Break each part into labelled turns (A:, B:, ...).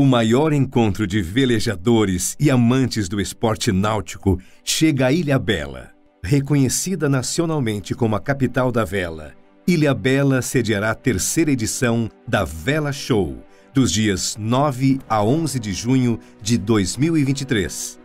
A: O maior encontro de velejadores e amantes do esporte náutico chega a Ilhabela. Reconhecida nacionalmente como a capital da vela, Ilhabela sediará a terceira edição da Vela Show, dos dias 9 a 11 de junho de 2023.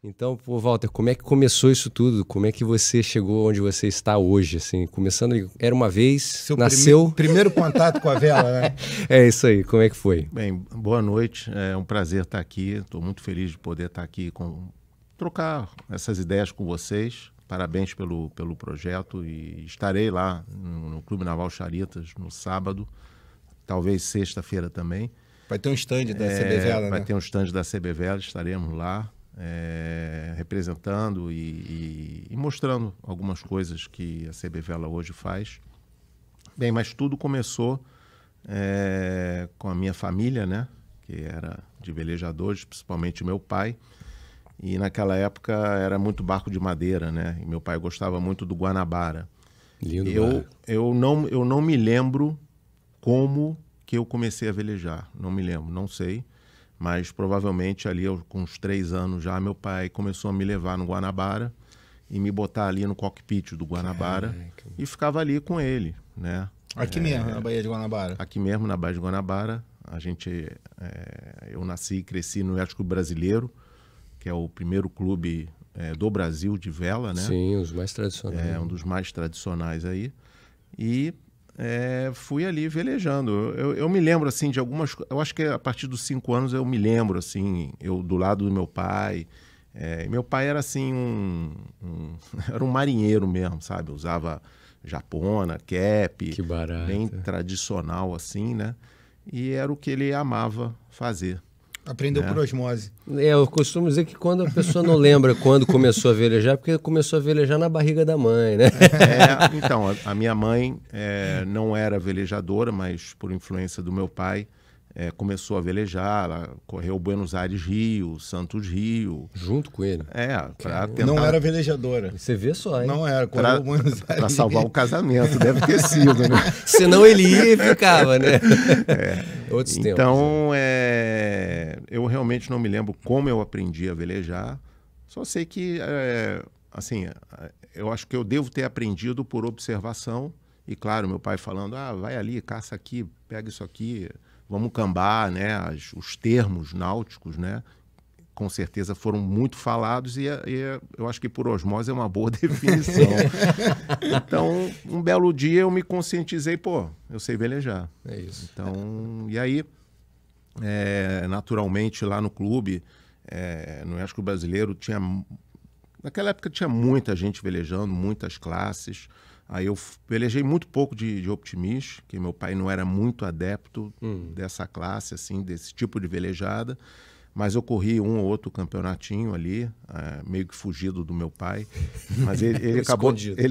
B: Então, pô, Walter, como é que começou isso tudo? Como é que você chegou onde você está hoje? Assim, começando, era uma vez,
C: Seu
B: nasceu...
C: primeiro contato com a vela, né?
B: É isso aí, como é que foi?
D: Bem, boa noite, é um prazer estar aqui, estou muito feliz de poder estar aqui, trocar essas ideias com vocês. Parabéns pelo projeto e estarei lá no Clube Naval Charitas no sábado, talvez sexta-feira também.
C: Vai ter um stand da CB Vela, né?
D: Vai ter um stand da CB Vela, estaremos lá. Representando e mostrando algumas coisas que a CB Vela hoje faz. Bem, mas tudo começou com a minha família, né? Que era de velejadores, principalmente meu pai. E naquela época era muito barco de madeira, né? E meu pai gostava muito do Guanabara.
B: Lindo.
D: Eu não me lembro como que eu comecei a velejar. Não me lembro, não sei. Mas provavelmente ali com uns 3 anos já, meu pai começou a me levar no Guanabara e me botar ali no cockpit do Guanabara. Caraca. E ficava ali com ele, né?
C: Aqui mesmo, na Baía de Guanabara?
D: Aqui mesmo, na Baía de Guanabara. Eu nasci e cresci no Yacht Clube Brasileiro, que é o primeiro clube do Brasil de vela, né?
B: Sim, os mais tradicionais.
D: É um dos mais tradicionais aí. E... fui ali velejando. Eu me lembro assim de algumas. Eu acho que a partir dos 5 anos eu me lembro assim, eu do lado do meu pai. Meu pai era assim era um marinheiro mesmo, sabe? Usava japona, cap,
B: que barato,
D: bem tradicional assim, né? E era o que ele amava fazer.
C: Aprendeu por osmose.
B: Eu costumo dizer que quando a pessoa não lembra quando começou a velejar, porque começou a velejar na barriga da mãe, né?
D: Então, a minha mãe não era velejadora, mas por influência do meu pai, começou a velejar. Ela correu Buenos Aires, Rio, Santos, Rio.
B: Junto com ele?
D: Para tentar...
C: Não era velejadora.
B: Você vê só, hein?
C: Não era, correu Buenos Aires.
D: Para salvar o casamento, deve ter sido, né?
B: Senão ele ia e ficava, né? Outros tempos.
D: Então, eu realmente não me lembro como eu aprendi a velejar. Só sei que, assim, eu acho que eu devo ter aprendido por observação. E, claro, meu pai falando, vai ali, caça aqui, pega isso aqui, vamos cambar, né? Os termos náuticos, né? Com certeza foram muito falados e eu acho que por osmose é uma boa definição. Então, um belo dia eu me conscientizei, eu sei velejar.
B: É isso.
D: Então, e aí, naturalmente, lá no clube, no Yacht Clube Brasileiro, naquela época tinha muita gente velejando, muitas classes. Aí eu velejei muito pouco de optimista, que meu pai não era muito adepto dessa classe, assim, desse tipo de velejada. Mas eu corri um ou outro campeonatinho ali, meio que fugido do meu pai. Mas ele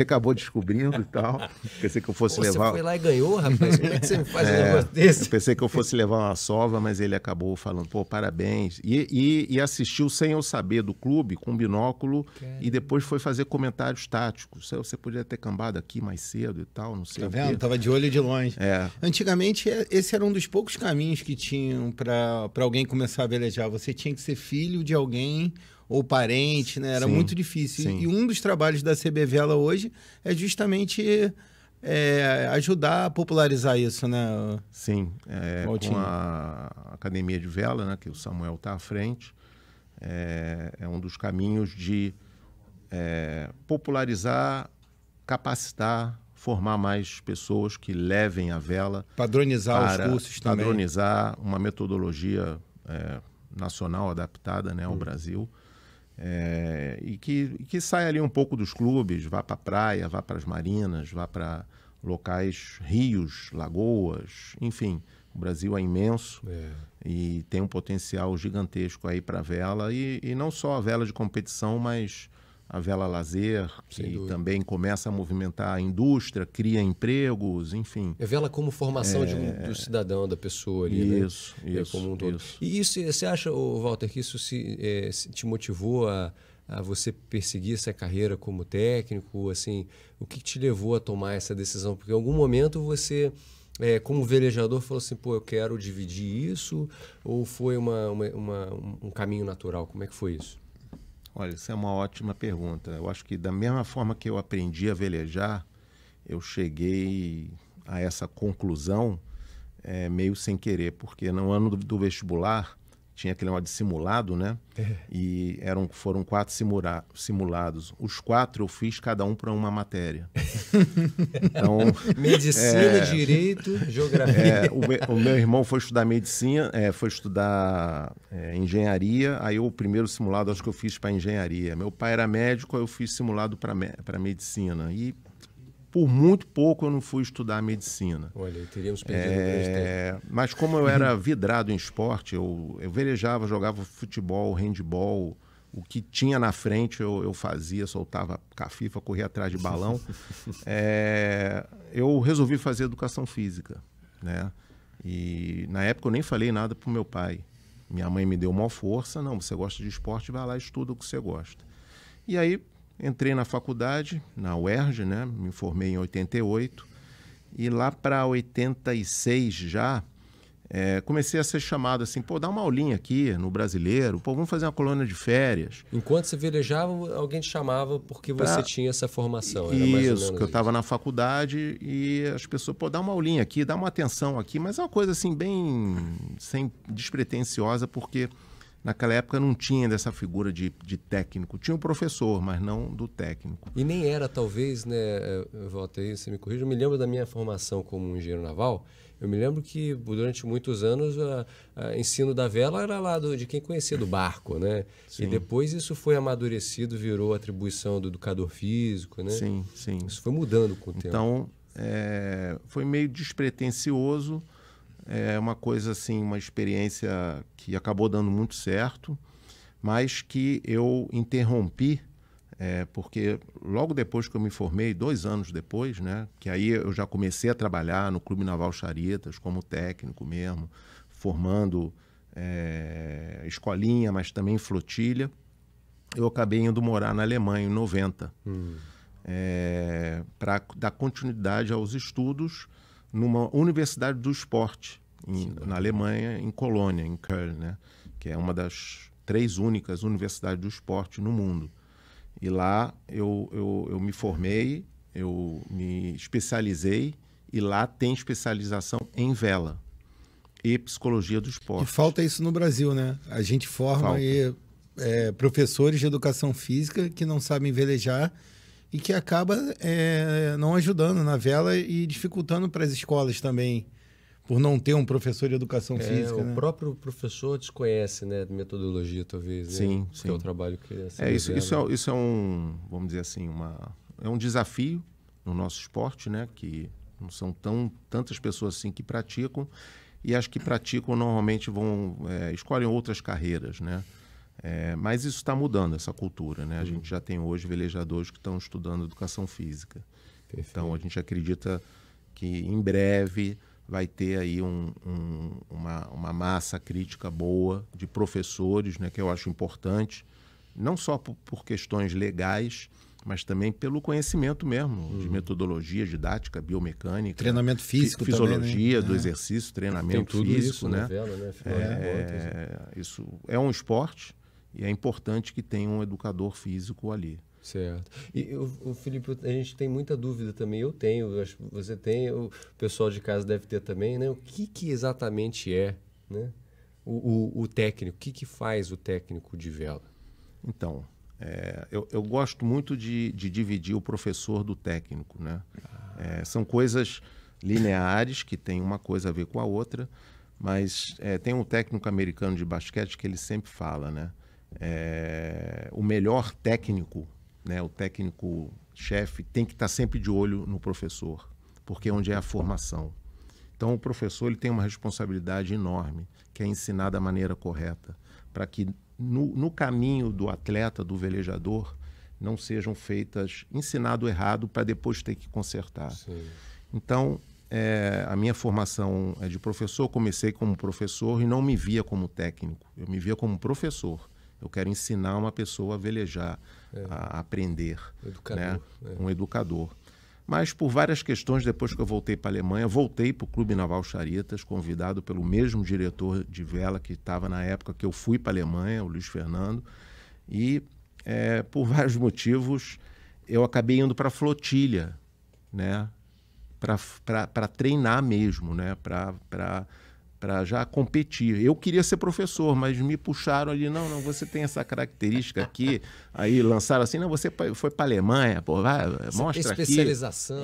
D: acabou descobrindo e tal. Pensei que eu fosse levar...
B: Você foi lá e ganhou, rapaz? Como é que você me faz um negócio desse?
D: Eu pensei que eu fosse levar uma sova, mas ele acabou falando, parabéns. E assistiu sem eu saber do clube, com binóculo, e depois foi fazer comentários táticos. Você podia ter cambado aqui mais cedo e tal, não sei.
C: Tá vendo? Tava de olho de longe. Antigamente, esse era um dos poucos caminhos que tinham para alguém começar a velejar. Você tinha que ser filho de alguém ou parente, né? Era muito difícil.
D: Sim.
C: E um dos trabalhos da CB Vela hoje é justamente ajudar a popularizar isso, né?
D: Sim, com a Academia de Vela, né, que o Samuel está à frente, é um dos caminhos de popularizar, capacitar, formar mais pessoas que levem a vela.
C: Padronizar os cursos também.
D: Padronizar uma metodologia nacional adaptada, né, ao Brasil. E que saia ali um pouco dos clubes, vá para a praia, vá para as marinas, vá para locais, rios, lagoas, enfim. O Brasil é imenso e tem um potencial gigantesco aí para a vela, e não só a vela de competição, mas a vela lazer, que também começa a movimentar a indústria, cria empregos, enfim.
B: A vela como formação do cidadão, da pessoa ali,
D: isso,
B: né? Como um todo. Isso. E isso, você acha, Walter, que isso se te motivou a você perseguir essa carreira como técnico? Assim, o que te levou a tomar essa decisão? Porque em algum momento você como velejador, falou assim, pô, eu quero dividir isso? Ou foi um caminho natural? Como é que foi isso?
D: Olha, isso é uma ótima pergunta. Eu acho que da mesma forma que eu aprendi a velejar, eu cheguei a essa conclusão meio sem querer, porque no ano do vestibular tinha aquele negócio de simulado, né? E foram 4 simulados. Os 4 eu fiz cada um para uma matéria. Então,
B: medicina, direito, geografia.
D: O meu irmão foi estudar medicina, foi estudar engenharia. Aí o primeiro simulado acho que eu fiz para engenharia. Meu pai era médico, aí eu fiz simulado para medicina. E por muito pouco eu não fui estudar medicina.
B: Olha, teríamos perdido um grande tempo.
D: Mas como eu era vidrado em esporte, eu velejava, jogava futebol, handball, o que tinha na frente eu fazia, soltava cafifa, corria atrás de balão. Eu resolvi fazer educação física, né? E na época eu nem falei nada pro meu pai. Minha mãe me deu uma força, não, você gosta de esporte, vai lá e estuda o que você gosta. E aí entrei na faculdade, na UERJ, né? Me formei em 88. E lá para 86 já, comecei a ser chamado assim, pô, dá uma aulinha aqui no Brasileiro, pô, vamos fazer uma colônia de férias.
B: Enquanto você velejava, alguém te chamava porque você tinha essa formação.
D: Era mais ou menos que eu estava na faculdade e as pessoas, pô, dá uma aulinha aqui, dá uma atenção aqui, mas é uma coisa assim bem despretensiosa, porque naquela época não tinha dessa figura de técnico. Tinha o professor, mas não do técnico.
B: E nem era, talvez, né, Walter, aí você me corrija, eu me lembro da minha formação como engenheiro naval, eu me lembro que durante muitos anos o ensino da vela era lá de quem conhecia do barco, né? Sim. E depois isso foi amadurecido, virou atribuição do educador físico, né?
D: Sim, sim.
B: Isso foi mudando com o tempo.
D: Então, foi meio despretensioso. É uma coisa assim, uma experiência que acabou dando muito certo, mas que eu interrompi, porque logo depois que eu me formei, 2 anos depois, né, que aí eu já comecei a trabalhar no Clube Naval Charitas como técnico mesmo, formando escolinha, mas também flotilha, eu acabei indo morar na Alemanha em 90, para dar continuidade aos estudos numa universidade do esporte na Alemanha, em Colônia, em Köln, né? Que é uma das 3 únicas universidades do esporte no mundo. E lá eu me formei, eu me especializei, e lá tem especialização em vela e psicologia do esporte.
C: E falta isso no Brasil, né? A gente forma aí, professores de educação física que não sabem velejar e que acaba não ajudando na vela e dificultando para as escolas também, por não ter um professor de educação física.
B: O próprio professor desconhece, né, metodologia, talvez.
D: Sim,
B: né?
D: sim.
B: Que é o trabalho que
D: isso é um, vamos dizer assim, é um desafio no nosso esporte, né, que não são tantas pessoas assim que praticam, e as que praticam normalmente escolhem outras carreiras, né? Mas isso está mudando, essa cultura, né? A gente já tem hoje velejadores que estão estudando educação física. Perfeito. Então a gente acredita que em breve vai ter aí uma massa crítica boa de professores, né, que eu acho importante, não só por questões legais, mas também pelo conhecimento mesmo, de metodologia, didática, biomecânica.
C: Treinamento físico
D: fisiologia
C: também, né?
D: do exercício, treinamento
B: tem tudo
D: físico.
B: Isso,
D: né?
B: Vela, né?
D: Isso é um esporte e é importante que tenha um educador físico ali.
B: Certo. E o Felipe, a gente tem muita dúvida também, eu tenho, acho que você tem, o pessoal de casa deve ter também, né? O que exatamente né? o técnico? O que faz o técnico de vela?
D: Então, eu gosto muito de dividir o professor do técnico, né? São coisas lineares que têm uma coisa a ver com a outra, mas tem um técnico americano de basquete que ele sempre fala, né? O melhor técnico, né, o técnico-chefe, tem que estar sempre de olho no professor, porque é onde é a formação. Então, o professor ele tem uma responsabilidade enorme, que é ensinar da maneira correta, para que no caminho do atleta, do velejador, não sejam feitas, ensinado errado para depois ter que consertar. Sim. Então, a minha formação é de professor, comecei como professor e não me via como técnico, eu me via como professor. Eu quero ensinar uma pessoa a velejar, a aprender.
B: Educador,
D: né? Um educador. Mas por várias questões, depois que eu voltei para a Alemanha, voltei para o Clube Naval Charitas, convidado pelo mesmo diretor de vela que estava na época que eu fui para a Alemanha, o Luiz Fernando, e por vários motivos eu acabei indo para a flotilha, né? Para treinar mesmo, né? Para já competir. Eu queria ser professor, mas me puxaram ali, não, você tem essa característica aqui, aí lançaram assim, não, você foi para a Alemanha, pô, vai, mostra aqui.
B: Especialização.